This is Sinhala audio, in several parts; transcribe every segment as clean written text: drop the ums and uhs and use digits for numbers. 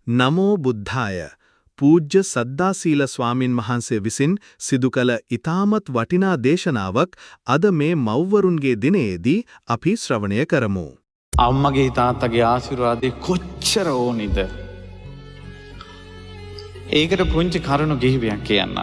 නමෝ බුද්ධාය පූජ්‍ය සද්දාසීල ස්වාමින් වහන්සේ විසින් සිදු කළ ඊ타මත් වටිනා දේශනාවක් අද මේ මව්වරුන්ගේ දිනයේදී අපි ශ්‍රවණය කරමු. අම්මගේ තාත්තගේ ආශිර්වාදේ කොච්චර ඕනිද? ඒකට පුංචි කරුණු කිහිපයක් කියන්න.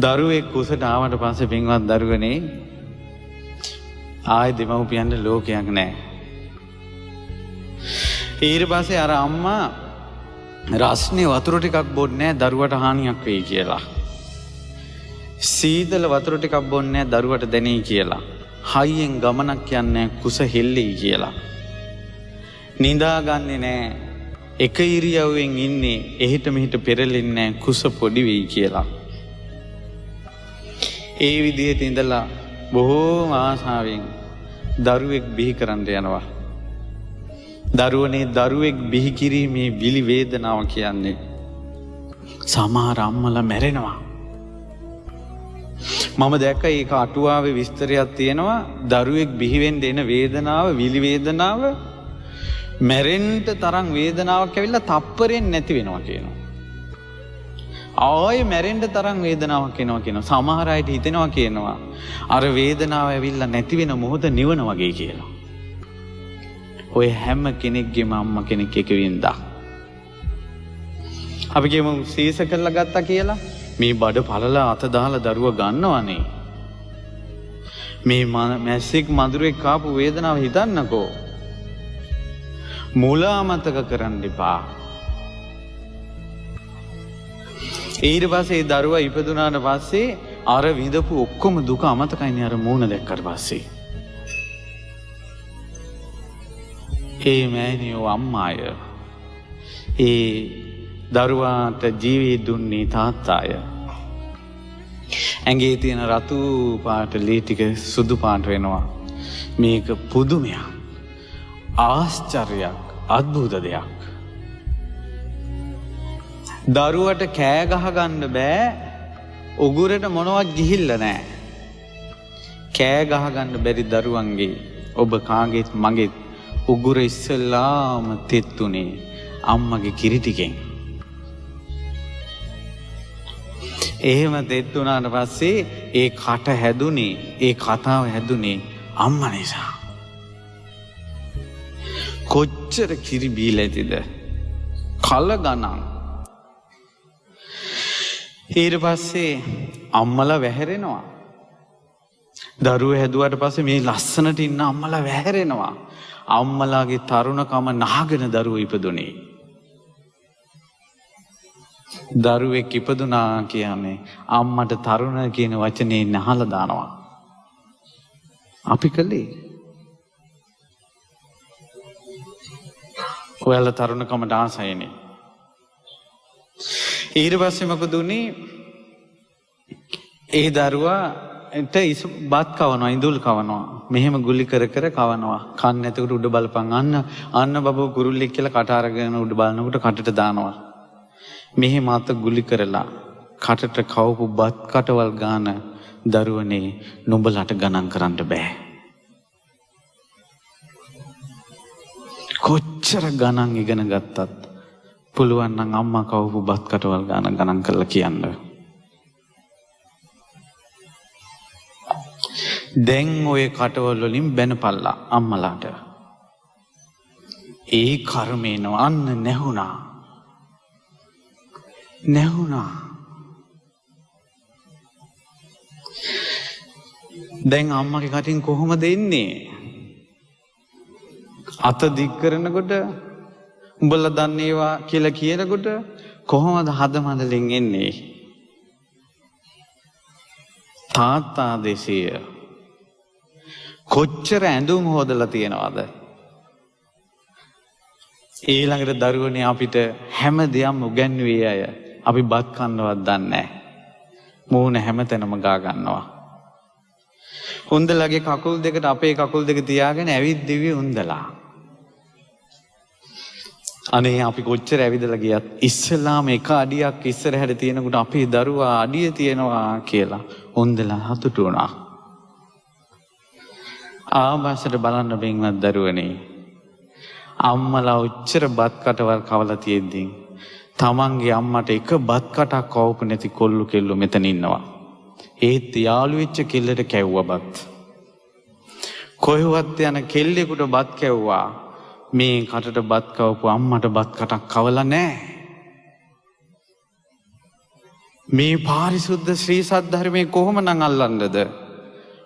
දරුවෙක් කුසට ආවට පස්සේ පින්වත් දරුවනේ ආයේ දෙමව්පියන්ට ලෝකයක් නැහැ. ඊට පස්සේ අර අම්මා රස්නේ වතුර ටිකක් බොන්නේ නැහැ දරුවට හානියක් වෙයි කියලා. සීතල වතුර ටිකක් බොන්නේ නැහැ දරුවට දැනෙයි කියලා. හයියෙන් ගමනක් යන්නේ කුස හෙල්ලෙයි කියලා. නිදාගන්නේ නැහැ. එක ඉරියව්වෙන් ඉන්නේ එහෙට මෙහෙට පෙරලෙන්නේ නැහැ කුස පොඩි වෙයි කියලා. ඒ විදිහට ඉඳලා බොහෝම ආසාවෙන් දරුවෙක් බිහි කරන්න යනවා. දරුවනේ දරුවෙක් බිහි කිරීමේ විලි වේදනාව කියන්නේ සමහර අම්මලා මැරෙනවා. මම දැක්ක ඒක අටුවාවේ විස්තරයක් තියෙනවා. දරුවෙක් බිහි වෙන්න එන වේදනාව විලි වේදනාව මැරෙන්න තරම් වේදනාවක් ඇවිල්ලා තප්පරෙන් නැති වෙනවා කියනවා. ආයෙ මැරෙන්න තරම් වේදනාවක් එනවා කියනවා. සමහර අයට හිතෙනවා කියනවා අර වේදනාව ඇවිල්ලා නැති වෙන මොහොත නිවන වගේ කියලා. ඔය හැම කෙනෙක්ගේම අම්මා කෙනෙක් එක වින්දා. අපි කියමු සීස කරලා ගත්තා කියලා. මේ බඩ පළලා අත දාලා දරුවා ගන්නවනේ. මේ මැස්සෙක් මදුරෙක් කාපු වේදනාව හිතන්නකෝ. මුලා මතක කරන්න එපා. ඊට පස්සේ දරුවා ඉපදුනාට පස්සේ අර විඳපු ඔක්කොම දුක අමතකයිනේ අර මූණ දැක්කට පස්සේ. ඒ මෑණියෝ අම්මාය. ඒ දරුවාට ජීවී දුන්නේ තාත්තාය. ඇඟේ තියෙන රතු පාට ලී ටික සුදු පාට වෙනවා. මේක පුදුමයක්. ආශ්චර්යයක්. අద్භූත දෙයක්. දරුවට කෑ ගහ ගන්න බෑ. උගුරට මොනවත් ගිහිල්ලා නැහැ. කෑ ගහ ගන්න බැරි දරුවන්ගේ ඔබ කාගේත් මගේත් උගුර ඉස්සෙල්ලාම තෙත්තුනේ අම්මගේ කිරි ටිකෙන්. එහෙම තෙත්තුනාට පස්සේ ඒ කට හැදුනේ ඒ කතාව හැදුනේ අම්මා නිසා. කොච්චර කිරි බීලා ඇතිද? කල ගණන්. ඊට පස්සේ අම්මලා වැහැරෙනවා. දරුවෝ හැදුවාට පස්සේ මේ ලස්සනට ඉන්න අම්මලා වැහැරෙනවා. අම්මලාගේ තරුණකම නාගෙන දරුවෝ ඉපදුනේ. දරුවෙක් ඉපදුනා කියන්නේ අම්මට තරුණ කියන වචනේ නහලා දානවා. අපි කලේ. ඔයාලා තරුණකමට ආසයිනේ. ඊට පස්සේ මොකද උනේ? ඒ දරුවා බත් කවනවා ඉඳුල් කවනවා. මෙහෙම ගුලි කර කර කවනවා. කන්න නැතකොට උඩ බලපන් අන්න බබෝ කුරුල්ලෙක් කියලා කට අරගෙන උඩ බලනකොට කටට දානවා. මෙහෙම අත ගුලි කරලා කටට කවපු බත් කටවල් ගාන දරුවනේ නුඹලට ගණන් කරන්න බෑ. කොච්චර ගණන් ඉගෙන ගත්තත් පුළුවන් නම් අම්මා කවපු බත් කටවල් ගාන ගණන් කරලා කියන්න. දැන් ඔය කටවල් වලින් බැනපල්ලා අම්මලාට. ඒ කර්මේනව අන්න නැහුණා. දැන් අම්මගේ කටින් කොහොමද එන්නේ? අත දික් කරනකොට උඹලා දන්නේවා කියලා කියනකොට කොහොමද හදමඩලින් එන්නේ? තාත්තා දෙසිය කොච්චර ඇඳුම් හොදලා තියනවද? ඊළඟට දරුවනේ අපිට හැම දෙයක්ම උගන්වුවේ අය අපි බත් කන්නවත් දන්නේ නැහැ. මූණ හැමතැනම ගා ගන්නවා. උන්දලාගේ කකුල් දෙකට අපේ කකුල් දෙක තියාගෙන ඇවිද්දිවි උන්දලා. අනේ අපි කොච්චර ඇවිදලා ගියත් ඉස්සෙල්ලාම එක අඩියක් ඉස්සරහට තියෙනකොට අපේ දරුවා අඩිය තියනවා කියලා උන්දලා හතුටු වුණා. ආවසට බලන්න බින්වත් දරුවනේ අම්මලා ඔච්චර බත් කටවල් කවලා තියෙද්දි තමන්ගේ අම්මට එක බත් කටක් කවපු නැති කොල්ලු කෙල්ලු මෙතන ඉන්නවා. ඒත් යාළු වෙච්ච කෙල්ලට කැව්වා බත්. කොහෙවත් යන කෙල්ලෙකුට බත් කැව්වා. මේ කටට බත් කවපු අම්මට බත් කටක් කවලා නැහැ. මේ පාරිශුද්ධ ශ්‍රී සද්ධර්මයේ කොහොමනම් අල්ලන්නද?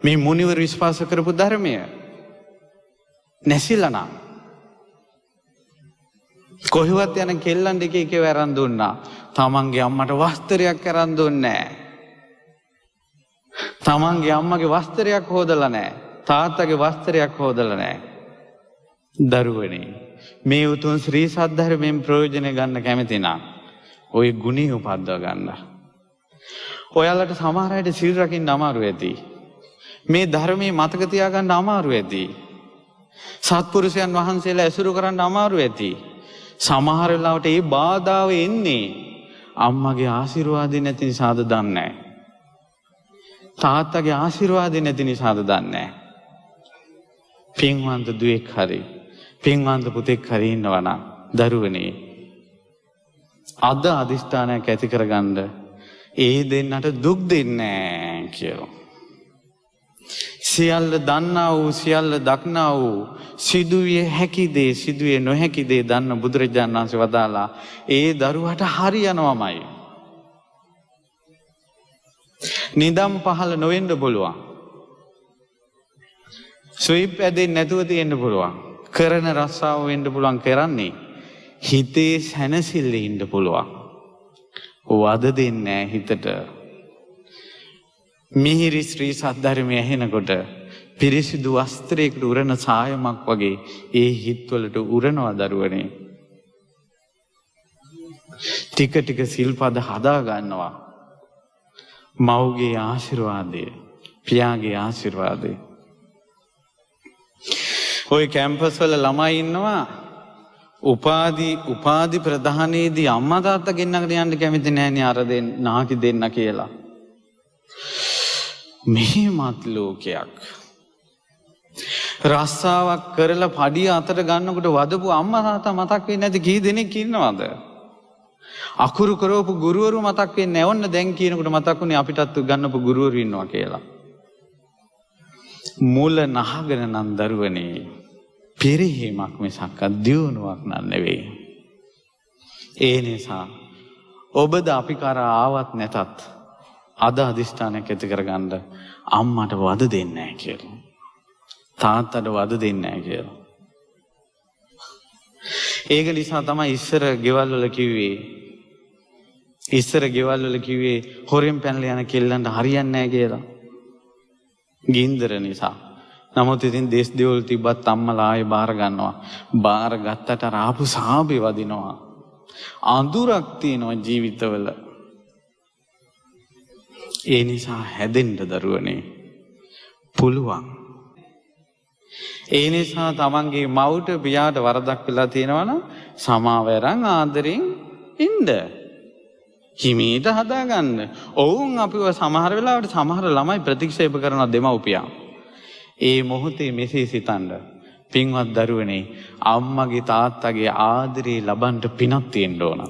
මේ මුනිවරු විශ්වාස කරපු ධර්මය නැසිලා නම් කොහෙවත් යන කෙල්ලන් දෙක එක වරන් දුන්නා. තමන්ගේ අම්මට වස්ත්‍රයක් අරන් දුන්නේ නැහැ. තමන්ගේ අම්මගේ වස්ත්‍රයක් හොදලා නැහැ. තාත්තගේ වස්ත්‍රයක් හොදලා නැහැ. දරුවනේ මේ උතුම් ශ්‍රී සද්ධර්මයෙන් ප්‍රයෝජන ගන්න කැමති නම් ওই ගුණය උපද්දව ගන්න. ඔයාලට සමහර අයට සිල් රකින්න අමාරු ඇති. මේ ධර්මයේ මතක තියාගන්න අමාරු ඇති. සත්පුරුෂයන් වහන්සේලා ඇසුරු කරන්න අමාරු ඇති. සමහර වෙලාවට ඒ බාධාව එන්නේ අම්මගේ ආශිර්වාදය නැති නිසාද දන්නේ නැහැ. තාත්තගේ ආශිර්වාදය නැති නිසාද දන්නේ නැහැ. පින්වන්ත දුවෙක් හරි පින්වන්ත පුතෙක් හරි ඉන්නවා නම් දරුවනේ අද අදිෂ්ඨානයක් ඇති කරගන්න ඒ දෙන්නට දුක් දෙන්නේ නැහැ කියලා. සියල්ල දන්නා වූ සියල්ල දක්නා වූ සිදුවිය හැකි දේ සිදුවේ නොහැකි දේ දන්න බුදුරජාණන් වහන්සේ වදාලා ඒ දරුවට හරියනවමයි. නිදම් පහළ නොවෙන්න පුළුවන්. ස්වීප් ඇදෙන්නේ නැතුව තියෙන්න පුළුවන්. කරන රස්සාව වෙන්න පුළුවන් කරන්නේ හිතේ සැනසෙල්ල ඉන්න පුළුවන්. වද දෙන්නේ හිතට. මිහිරි ශ්‍රී සද්ධර්මය ඇහෙනකොට පිරිසිදු වස්ත්‍රයකට උරන සායමක් වගේ ඒ හිත්වලට උරනවා දරුවනේ. ටික ටික සිල්පද හදා ගන්නවා. මව්ගේ ආශිර්වාදය, පියාගේ ආශිර්වාදය. ඔය කැම්පස් වල ළමයි ඉන්නවා උපාධි ප්‍රදානයේදී අම්මා තාත්තා ගෙන්නකට යන්න කැමති නැහැනේ අර නාකි දෙන්න කියලා. මෙහෙමත් ලෝකයක්. රස්සාවක් කරලා පඩිය අතට ගන්නකොට වදපු අම්මා තාත්තා මතක් වෙන්නේ නැති කී දෙනෙක් ඉන්නවද? අකුරු කරවපු ගුරුවරු මතක් වෙන්නේ නැවන්න දැන් කියනකොට මතක් වුණේ අපිටත් ගන්නපු ගුරුවරු ඉන්නවා කියලා. මුල නහගෙන නම් දරුවනේ පෙරහීමක් මිසක් දියුණුවක් නෙවෙයි. ඒ නිසා ඔබද අපි කරා ආවත් නැතත් අද අදිෂ්ඨානයක් ඇති කරගන්න අම්මට වද දෙන්නේ නැහැ කියලා. තාත්තට වද දෙන්නේ නැහැ කියලා. ඒක නිසා තමයි ඉස්සර ගෙවල් වල කිව්වේ හොරෙන් පැනලා යන කෙල්ලන්ට හරියන්නේ නැහැ කියලා. ගින්දර නිසා. නමුත් ඉතින් දේශ දෙවල් තිබ්බත් අම්මලා ආයේ බාර ගන්නවා. බාර ගත්තට ආපු සාබේ වදිනවා. අඳුරක් තියෙනවා ජීවිතවල. ඒ නිසා හැදෙන්න දරුවනේ පුළුවන්. ඒ නිසා තමන්ගේ මව්ට පියාට වරදක් වෙලා තියෙනවා නම් සමාව අරන් ආදරෙන් ඉන්න. හිමීට හදාගන්න. ඔවුන් අපිව සමහර වෙලාවට සමහර ළමයි ප්‍රතික්ෂේප කරන දෙමව්පියන්. ඒ මොහොතේ මෙසේ සිතන්න. පින්වත් දරුවනේ අම්මගේ තාත්තගේ ආදරේ ලබන්න පිනක් තියෙන්න ඕන.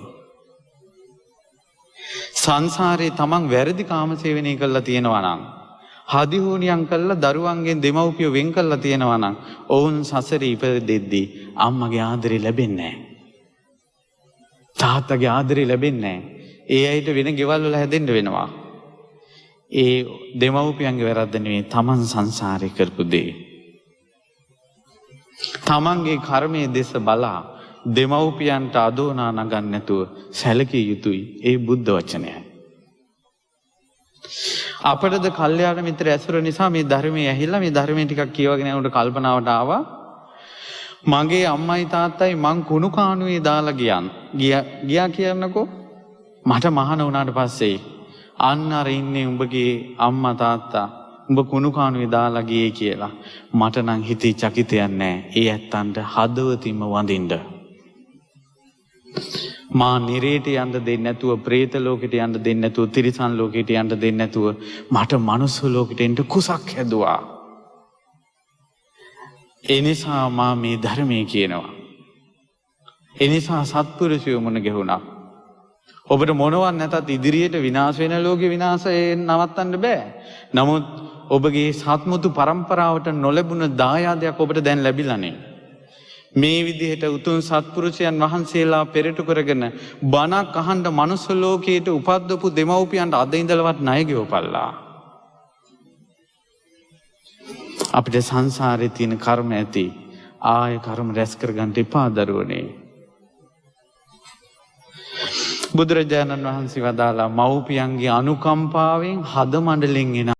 සංසාරේ තමන් වැරදි කාමසේවනය කළා තියෙනවා නම් හදිහෝනියම් කළා දරුවන්ගෙන් දෙමව්පිය වෙන් කළා තියෙනවා නම් ඔවුන් සසරේ ඉපදෙද්දී අම්මගේ ආදරේ ලැබෙන්නේ නැහැ. තාත්තගේ ආදරේ ලැබෙන්නේ නැහැ. ඒ අයට වෙන ගෙවල් වල හැදෙන්න වෙනවා. ඒ දෙමව්පියන්ගේ වැරද්ද නෙවෙයි තමන් සංසාරේ කරපු දේ. තමන්ගේ කර්මයේ දෙස බලා දෙමව්පියන්ට අදෝනා නගන්න නැතුව සැලකිය යුතුයි. ඒ බුද්ධ වචනයයි. අපටද කල්යාණ මිත්‍ර ඇසුර නිසා මේ ධර්මයේ ඇහිලා මේ ධර්මයේ ටිකක් කියවගෙන යනකොට කල්පනාවට ආවා මගේ අම්මයි තාත්තයි මං කුණු කාණුවේ දාලා ගියා කියන්නකෝ. මට මහාන වුණාට පස්සේ අන්න අර ඉන්නේ උඹගේ අම්මා තාත්තා උඹ කුණු කාණුවේ දාලා ගියේ කියලා මට නම් හිතේ චකිතයක් නැහැ. ඒ ඇත්තන්ට හදවතින්ම වඳින්න. මා නිරේට යන්න දෙන්නේ නැතුව പ്രേත ලෝකෙට යන්න දෙන්නේ නැතුව තිරිසන් ලෝකෙට යන්න දෙන්නේ නැතුව මට මනුස්ස ලෝකෙට එන්න කුසක් හැදුවා. ඒ නිසා මා මේ ධර්මයේ කියනවා එනිසා සත්පුරුෂයෝ මුණ ගැහුණා. ඔබට මොනවත් නැතත් ඉදිරියට විනාශ වෙන ලෝකේ විනාශය නවත්තන්න බෑ. නමුත් ඔබගේ සත්මුතු පරම්පරාවට නොලැබුණ දායාදයක් ඔබට දැන් ලැබිලානේ. මේ විදිහට උතුම් සත්පුරුෂයන් වහන්සේලා පෙරටු කරගෙන බණක් අහන්න මනුස්ස ලෝකයට උපද්දපු දෙමව්පියන්ට අද ඉඳලවත් ණය ගෙවපල්ලා. අපිට සංසාරේ තියෙන කර්ම ඇති. ආය කර්ම රැස් කරගන්න එපා දරුවනේ. බුදුරජාණන් වහන්සේ වදාලා මව්පියන්ගේ අනුකම්පාවෙන් හද මණ්ඩලෙන් එන